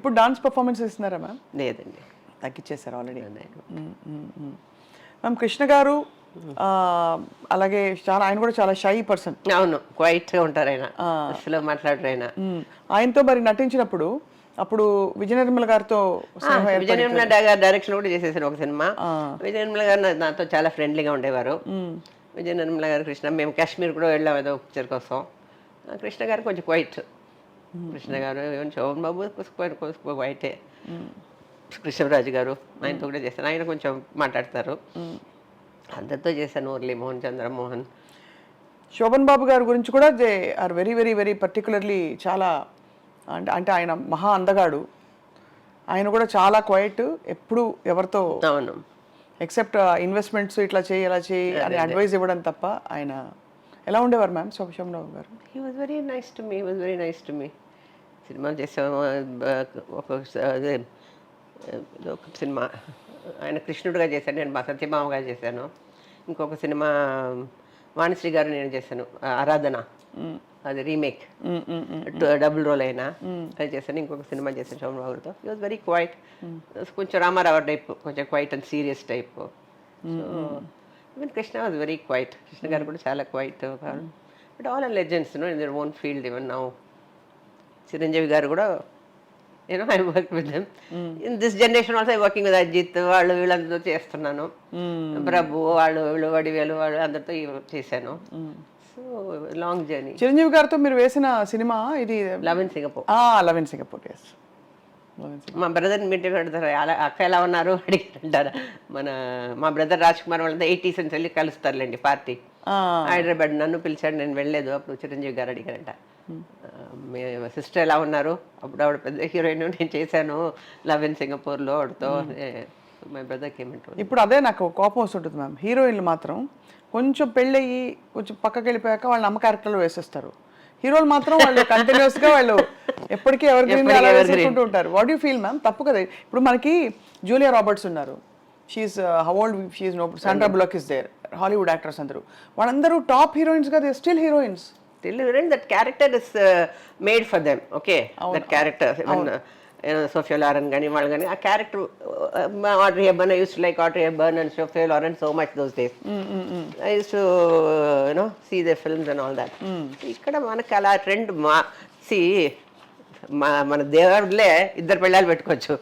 ఇప్పుడు dance performance ఇస్తున్నారా ma'am? లేదండి, తగ్గించేశారు ఆల్రెడీ. మ్యామ్ కృష్ణ గారు అలాగే చాలా, ఆయన కూడా చాలా షై పర్సన్. అవును, క్వైట్గా ఉంటారు ఆయన, అసలు మాట్లాడరు ఆయన. ఆయనతో మరి నటించినప్పుడు అప్పుడు విజయ నిర్మల గారితో విజయ నిర్మల గారు డైరెక్షన్ కూడా చేసేసారు ఒక సినిమా. విజయ నిర్మల గారు నాతో చాలా ఫ్రెండ్లీగా ఉండేవారు. విజయ నిర్మల గారు కృష్ణ, మేము కాశ్మీర్ కూడా వెళ్ళాం ఏదో పిక్చర్ కోసం. కృష్ణ గారు కొంచెం క్వైట్. కృష్ణ గారు శోభన్ బాబు క్వైటే. కృష్ణరాజు గారు ఆయనతో కూడా చేశాను, ఆయన కొంచెం మాట్లాడతారు. అందరితో చేశాను, మురళీ మోహన్, చంద్రమోహన్. శోభన్ బాబు గారి గురించి కూడా they are very very very particularly చాలా, అంటే ఆయన మహా అందగాడు. ఆయన కూడా చాలా క్వైట్, ఎప్పుడు ఎవరితో అవును ఎక్సెప్ట్ ఇన్వెస్ట్మెంట్స్ ఇట్లా చేయి అలా చేయి అని అడ్వైజ్ ఇవ్వడం తప్ప. ఆయన ఎలా ఉండేవారు ma'am Shoban Babu garu? He was very nice to me. సినిమాలు చేసాము, ఒక సినిమా ఆయన కృష్ణుడిగా చేశాను, నేను మా సత్యమామగా చేశాను. ఇంకొక సినిమా వాణిశ్రీ గారు నేను చేశాను, ఆరాధన, అది రీమేక్, డబుల్ రోల్ అయినా అది చేశాను. ఇంకొక సినిమా చేశాను శోభన్ బాబుతో. హీ వాజ్ వెరీ క్వైట్, కొంచెం రామారావు టైప్, కొంచెం quiet and serious type. Even Krishna was very quiet. Krishna garu కూడా చాలా quiet. But all are legends in their own field. Even now Chiranjeevi garu కూడా, I work with them. In this generation also I working with Ajith, వాళ్ళు వీళ్ళందరితో చేస్తున్నాను. ప్రభు వాళ్ళు వీళ్ళు, వడివేలు వాళ్ళు అందరితో చేశాను. So long journey. చిరంజీవి గారితో మీరు వేసిన సినిమా ఇది love in Singapore. Love in Singapore, yes. మా బ్రదర్ని మీటింగ్ పెడతారు, అలా అక్క ఎలా ఉన్నారు అడిగారంటారా. మా బ్రదర్ రాజ్ కుమార్ వాళ్ళంతా 80s అని వెళ్ళి కలుస్తారులేండి పార్టీ. హైదరాబాద్ నన్ను పిలిచాడు, నేను వెళ్ళలేదు. అప్పుడు చిరంజీవి గారు అడిగారంట, మీ సిస్టర్ ఎలా ఉన్నారు, అప్పుడు ఆవిడ పెద్ద హీరోయిన్, నేను చేశాను లవ్ ఇన్ సింగపూర్లో ఆవిడతో. మై బ్రదర్కి ఏమంటారు. ఇప్పుడు అదే నాకు కోపం వస్తుంటుంది మ్యామ్, హీరోయిన్లు మాత్రం కొంచెం పెళ్ళయ్యి కొంచెం పక్కకి వెళ్ళిపోయాక వాళ్ళని అమ్మ క్యారెక్టర్లో వేసేస్తారు. హీరోలు మాత్రం వాళ్ళు కంటిన్యూస్గా వాళ్ళు ఎప్పటికీ ఎవరికైనా ఉంటారు. What you feel ma'am? తప్పు కదా. ఇప్పుడు మనకి జూలియా రాబర్ట్స్ ఉన్నారు, she's how old she's no, Sandra Bullock is there, Hollywood actors అందరూ, వాళ్ళందరూ టాప్ హీరోయిన్స్ గా, they still heroines. That character is made for them, okay? That character, Sophia Loren gani వాళ్ళు కానీ ఆ character, Audrey Hepburn, I used to like Audrey Hepburn and Sophia Loren so much those days. I used to see their films and all that. ఇక్కడ మనకు అలా trend మన దేవుళ్ళే ఇద్దరు పెళ్ళాలు పెట్టుకోవచ్చు.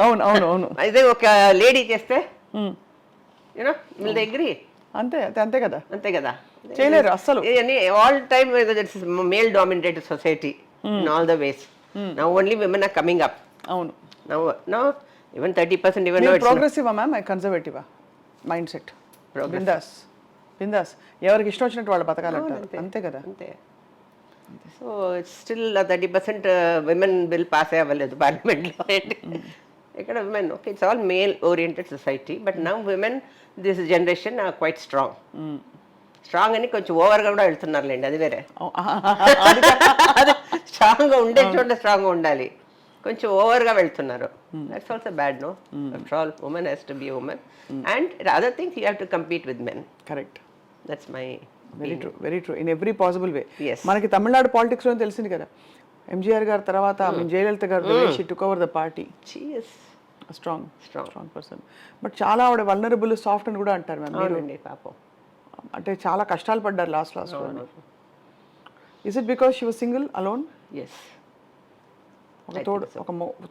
అవును అవును అవును. అయితే ఒక లేడీ చేస్తే వీళ్ళ అగ్రీ, అంతే అంతే కదా, అంతే కదా, చేయలేరు అసలు. All time male dominated society in all the ways. Now only women are coming up. అవును. నౌ ఈవెన్ 30% ఈవెన్ ప్రోగ్రెసివా మ్యామ్, కన్జర్వేటివా మైండ్ సెట్? బిందాస్ ఎవరికి ఇష్టం వచ్చినట్టు వాళ్ళు బతకాలంటారు, అంతే కదా. అంతే. So it's still 30% women bill pass అవ్వలేదు పార్లమెంట్లో. ఇక్కడ women, okay, it's all male oriented society. But now women this generation are quite strong. Strong అని కొంచెం ఓవర్గా కూడా వెళ్తున్నారులేండి, అది వేరే. అది స్ట్రాంగ్గా ఉండే చోట స్ట్రాంగ్గా ఉండాలి, కొంచెం ఓవర్గా వెళ్తున్నారు. That's also bad, no? After all women has to be women, and other things you have to compete with men. Correct. That's my very true, very true, in every possible way. మనకి Tamil Nadu politics లో తెలిసింది కదా, ఎంజీఆర్ గారు తర్వాత జయలలిత గారు she took over the party. Strong person. But చాలా ఆవిడ vulnerable, soft అని కూడా అంటారు మ్యామ్. పాపం, అంటే చాలా కష్టాలు పడ్డారు last. Is it because she was single alone? Yes. ఒక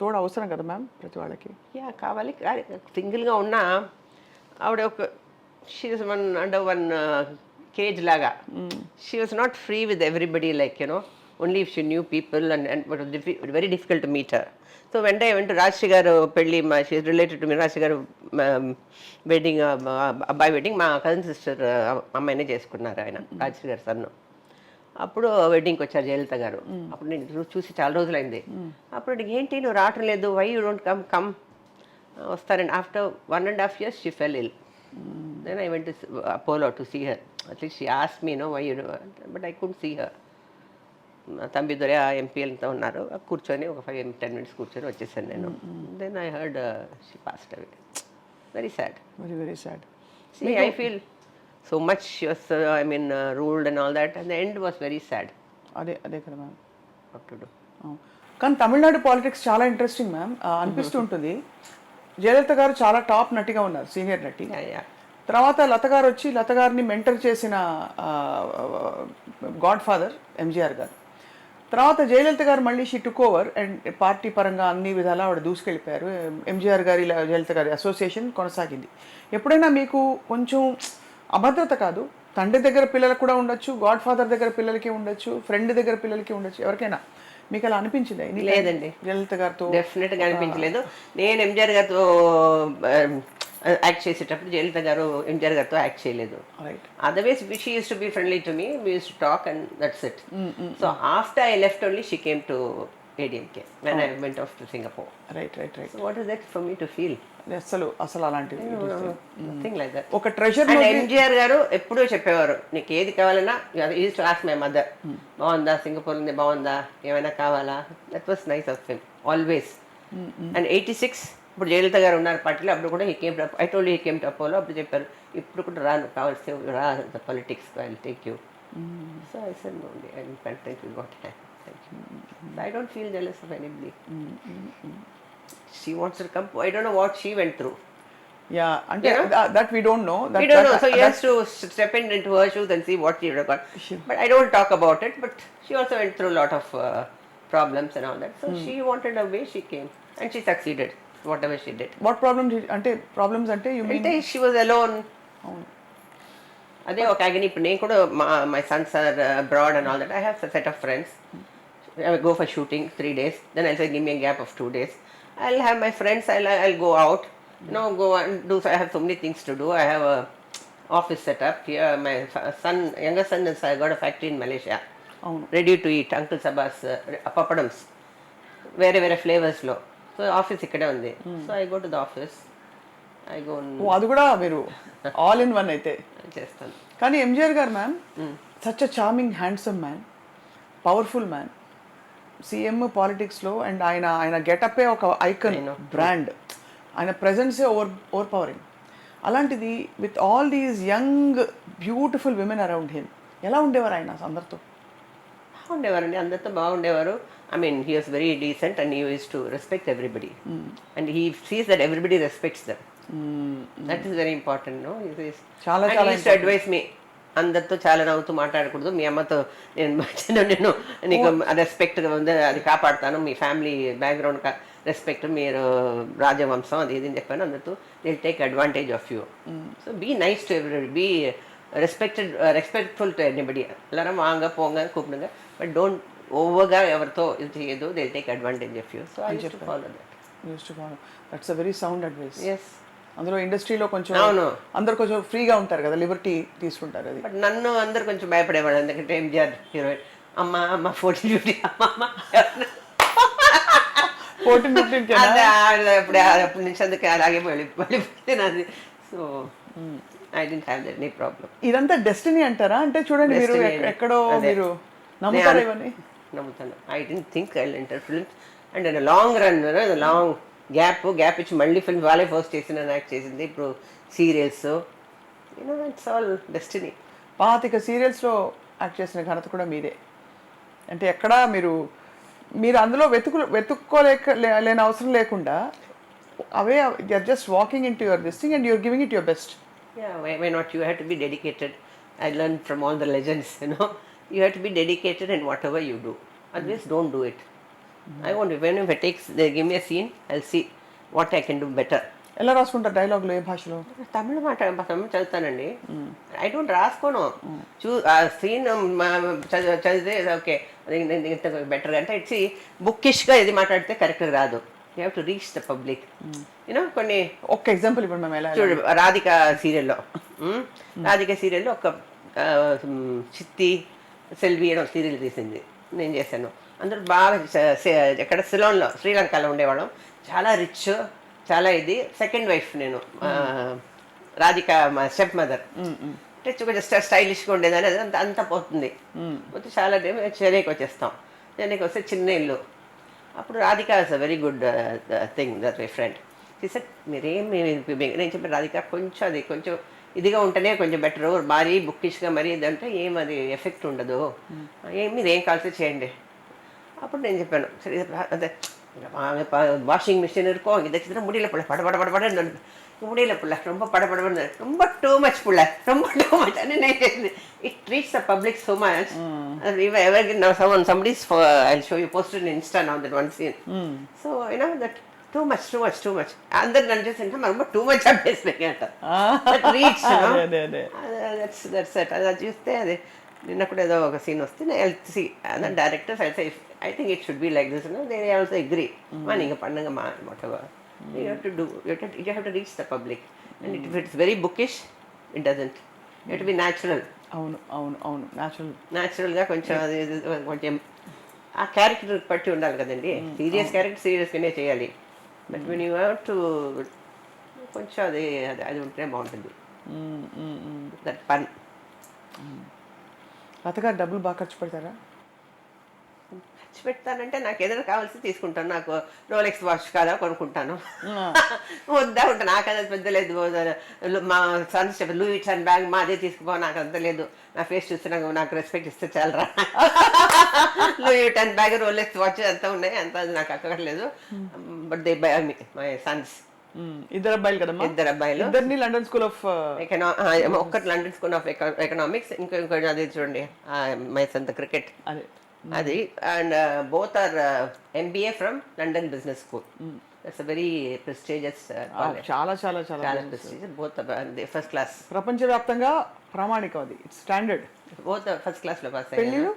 తోడు అవసరం కదా మ్యామ్ ప్రతి వాళ్ళకి. యా, కావాలి. సింగిల్గా ఉన్నా ఆవిడ ఒక, she was under one cage లాగా. She was not free with everybody, like only if she knew people, and very difficult to meet her. So వెంట రాజశ్రీ గారు పెళ్ళి, she is related to me, Rajashri garu wedding, అబ్బాయి wedding మా cousin sister అమ్మాయినే చేసుకున్నారు ఆయన, రాజశ్రీ గారు సన్ను. అప్పుడు వెడ్డింగ్కి వచ్చారు జయలలిత గారు. అప్పుడు నేను చూసి చాలా రోజులైంది. అప్పుడు ఏంటి నువ్వు రావటం లేదు, వై యూ డోంట్ కమ్ వస్తారండి. After 1.5 years she fell ill. Then I went to Apollo to see her. At least she asked me, why you, but I couldn't see her. Thambi Durai ఎంపీలతో ఉన్నారు, కూర్చొని ఒక 5-10 minutes కూర్చొని వచ్చేసాను నేను. Then I heard she passed away. Very sad, very very sad. I feel so much she was ruled and all that, and the end was very sad. అదే కదా ma'am. What to do? కానీ Tamil Nadu politics చాలా interesting ma'am, అనిపిస్తుంటుంది. జయలలిత గారు చాలా top నటిగా ఉన్నారు, senior నటి. తర్వాత లత గారు వచ్చి లత గారిని మెంటర్ చేసిన గాడ్ ఫాదర్ ఎంజీఆర్ గారు. తర్వాత జయలలిత గారు మళ్ళీ she took over and party పరంగా అన్ని విధాలా ఆవిడ దూసుకెళ్ళిపోయారు. ఎంజీఆర్ గారి జయలలిత గారి అసోసియేషన్ కొనసాగింది. ఎప్పుడైనా మీకు కొంచెం అభద్రత కాదు, తండ్రి దగ్గర పిల్లలకు కూడా ఉండొచ్చు, గాడ్ ఫాదర్ దగ్గర పిల్లలకి ఉండొచ్చు, ఫ్రెండ్ దగ్గర పిల్లలకి ఉండొచ్చు, ఎవరికైనా మీకు అలా అనిపించింది? లేదండి, జయలలిత గారితో డెఫినెట్గా అనిపించలేదు. నేను ఎంజీఆర్ గారితో యాక్ట్ చేసేటప్పుడు జయలలిత గారు ఎంజీఆర్ గారితో యాక్ట్ చేయలేదు. Right. Otherwise she use to be friendly to me, we use to talk and that's it. So after I left only she came to ADMK when I went off to Singapore. Right right right. So what is that for me to feel? అసలు అలాంటివి nothing like that. ఒక treasure. And MGR గారు ఎప్పుడూ చెప్పేవారు, నీకు ఏది కావాలన్నా is to ask my mother, బాగుందా సింగపూర్ ఉంది, బాగుందా, ఏమైనా కావాలా. That was nice of him always. And 86 ఇప్పుడు జయలలిత గారు ఉన్నారు పార్టీలో, అప్పుడు కూడా he came to I told he came to Apollo. అప్పుడు చెప్పారు, ఇప్పుడు కూడా రాను, కావాల్సి రా the politics, I will take you. So I said no, I will thank you got thank you. I don't feel jealous of anybody. She wants to come. I don't know what she went through. Yeah, and that we don't know. We don't know. So he has to step into her shoes and see what she would have got. But I don't talk about it. But she also went through a lot of problems and all that. So she wanted a way, she came. And she succeeded, whatever she did. What problems ante you mean? She was alone. అదే ఒక agony. ఇప్పుడు నేను కూడా my sons are abroad and all that. I have a set of friends. I will go for shooting 3 days. Then I'll say, give me a gap of 2 days. I'll have my friends, I'll go out, go and do. I have so many things to do. I have a office set up here. My younger son has got a factory in Malaysia. Ready to eat, Uncle Sabas papadams, వేరే flavours లో. So office ఇక్కడే ఉంది. So I go to the office, I go. అది కూడా మీరు all in one అయితే చేస్తాను. కానీ ఎంజీఆర్ గారు ma'am such a charming, handsome man, powerful man, CM పాలిటిక్స్లో. అండ్ ఆయన గెటప్పే ఒక ఐకన్, బ్రాండ్. ఆయన ప్రెజెన్సే ఓవర్ పవరింగ్. అలాంటిది with all these young beautiful women around him, ఎలా ఉండేవారు ఆయన అందరితో? బాగుండేవారండి, అందరితో బాగుండేవారు. I mean, he was very decent and he used to respect everybody. And he sees that everybody respects them. That is very important, no? He used to advise me, అందరితో చాలా నవ్వుతూ మాట్లాడకూడదు, మీ అమ్మతో నేను నీకు రెస్పెక్ట్గా ఉంది, అది కాపాడుతాను, మీ ఫ్యామిలీ బ్యాక్గ్రౌండ్ రెస్పెక్ట్, మీరు రాజవంశం అది ఇది అని చెప్పాను. అందరితో they take advantage of you. So be nice to everybody, be respectful to anybody. எல்லாரும் వాంగ పోంగ కూపిడుங்க, బట్ డోంట్ ఓవర్గా ఎవరితో ఇది చేయదు, they take advantage of you. So I use to follow that. That's a very sound advice. Yes. అందులో ఇండస్ట్రీలో కొంచెం అవును, అందరు కొంచెం ఫ్రీగా ఉంటారు కదా, లిబర్టీ తీసుకుంటారు. అది బట్ నన్ను అందరు కొంచెం భయపడేవాడు, ఎందుకంటే ఎంజీఆర్ హీరోయిన్, అమ్మ 14 అమ్మ 14-15 అప్పటి నుంచి అందుకే అలాగే వెళ్ళిపోయింది అది. So I don't have any problem. ఇదంతా డెస్టినీ అంటారా? అంటే చూడండి, మీరు ఎక్కడో మీరు నమ్ముతారు ఇవన్నీ? నమ్ముతాను. I don't think I will enter films. And long run, long gap ఇచ్చి మళ్ళీ ఫిల్మ్ వాళ్ళే ఫస్ట్ యాక్ట్ చేసింది, ఇప్పుడు సీరియల్స్, ఇట్స్ ఆల్ డెస్టినీ. 25 సీరియల్స్లో యాక్ట్ చేసిన ఘనత కూడా మీదే. అంటే ఎక్కడా మీరు అందులో లేని అవసరం లేకుండా అవే you're just walking in to your this thing and you're giving it your best. Why not? You have to be dedicated. I learn from all the legends, you have to be dedicated in whatever you do. Otherwise don't do it. I won't. Even if it takes, they give me a scene, I'll see what I can do better. ఎలా రాసుకుంటారు డైలాగులు? ఏ భాషలో? తమిళ చదువుతానండి. I don't రాసుకోను. Scene చదివితే okay, ఇంత బెటర్ అంటే ఇట్స్ బుక్కిష్గా ఇది మాట్లాడితే కరెక్ట్గా రాదు. You have to reach the public. కొన్ని ఒక్క ఎగ్జాంపుల్ ఇప్పుడు మేము ఎలా చూడు, రాధిక సీరియల్లో ఒక చిత్తి సెల్వి అని ఒక సీరియల్ తీసింది, నేను చేశాను. అందరూ బాగా ఎక్కడ సిలోన్లో, శ్రీలంకలో ఉండేవాళ్ళం. చాలా రిచ్, చాలా ఇది. సెకండ్ వైఫ్ నేను, రాధిక మా స్టెప్ మదర్. అంటే కొంచెం స్టైలిష్గా ఉండేదని అది అంతా పోతుంది. పోతే చాలా చెన్నైకి వచ్చేస్తాం. చెన్నైకి వస్తే చిన్న ఇల్లు. అప్పుడు Radhika is a very good thing, that my friend. Sir మీరేమి, నేను చెప్పాను రాధిక కొంచెం ఇదిగా ఉంటేనే కొంచెం బెటరు, మరీ బుక్కిష్గా మరీ ఇదంటే ఏం అది ఎఫెక్ట్ ఉండదు, మీరేం కాల్సి చేయండి. அப்புறம் నేను చెప్పాను சரி அந்த வாஷிங் மிஷின் இருக்கும் இதை வச்சுதான் முடியல புள்ள படபடன்னு முடியல புள்ள ரொம்ப படபடன்னு ரொம்ப டூ மச் புள்ள ரொம்ப too much it reach the public so much somebody's I'll show you posted in Insta now that one scene so you know that too much అందరు నన్ను చూసి ரொம்ப టూ మచ్ பேசுறீங்க that reach you know that's it అది చూస్తే అది నిన్న కూడా ఏదో ఒక సీన్ వస్తే నేను see and then directors I say I think it should be like this you know they also agree మా நீங்க பண்ணுங்கம்மா whatever you have to do you have to reach the public and if it's very bookish it doesn't you have to be natural అవును న్యాచురల్గా కొంచెం అది కొంచెం ఆ character పట్టి ఉండాలి కదండి సీరియస్ క్యారెక్టర్ సీరియస్గానే చేయాలి but when you have to కొంచెం అది అది ఉంటే బాగుంటుంది దట్ ఫన్ లతగారు డబ్బులు బాగా ఖర్చు పెడతారా ఖర్చు పెడతానంటే నాకు ఏదైనా కావాల్సి తీసుకుంటాను నాకు రోలెక్స్ వాచ్ కాదా కొనుక్కుంటాను వద్దా ఉంటాను నాకు అది పెద్ద లేదు మా సన్స్ చెప్పారు లూయి విటాన్ బ్యాగ్ మా అదే తీసుకుపో నాకు అంత లేదు నా ఫేస్ చూస్తే నాకు రెస్పెక్ట్ ఇస్తే చాలరా Louis Vuitton bag Rolex watch అంతా ఉన్నాయి అంత అది నాకు అక్కర్లేదు but they by my sons ఇద్దరు అబ్బాయిలు కదమ్మా ఇద్దరు అబ్బాయిలు ఇద్దరిని లండన్ స్కూల్ ఆఫ్ ఒక్కటి లండన్ స్కూల్ ఆఫ్ ఎకనామిక్స్ ఇంకొకటి అది చూడండి మై సంత క్రికెట్ అది and both are MBA from London Business School that's a very prestigious చాలా ప్రెస్టీజియస్ బోత్ ఫస్ట్ క్లాస్ ప్రపంచవ్యాప్తంగా ప్రామాణికం అది ఇట్స్ స్టాండర్డ్ బోత్ ఫస్ట్ క్లాస్లో పాస్ అయ్యారు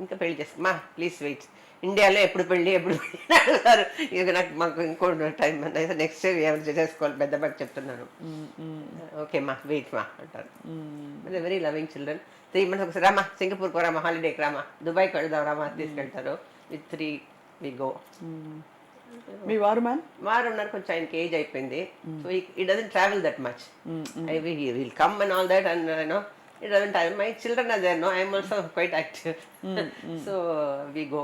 ఇంకా పెళ్లి చేస్తాం మా ప్లీజ్ వెయిట్ ఇండియాలో ఎప్పుడు పెళ్ళి అడుగుతారు ఇక నాకు మాకు ఇంకో టైం నెక్స్ట్ ఇయర్ ఎవరు చేసుకోవాలి పెద్దబాటు చెప్తున్నాను ఓకే మా వెయిట్ మా అంటారు వెరీ లవింగ్ చిల్డ్రన్ 3 months ఒకసారి రామా సింగపూర్కి రామా హాలిడేకి రామా దుబాయ్కి వెళ్దాం రామా తీసుకెళ్తారు విత్ 3 వి గో మీ వారు మ్యామ్ వారు ఉన్నారు కొంచెం ఆయనకి ఏజ్ అయిపోయింది సో ఈ doesn't travel that much I will come and all that and you know it doesn't time my children are there no I am also quite active so we go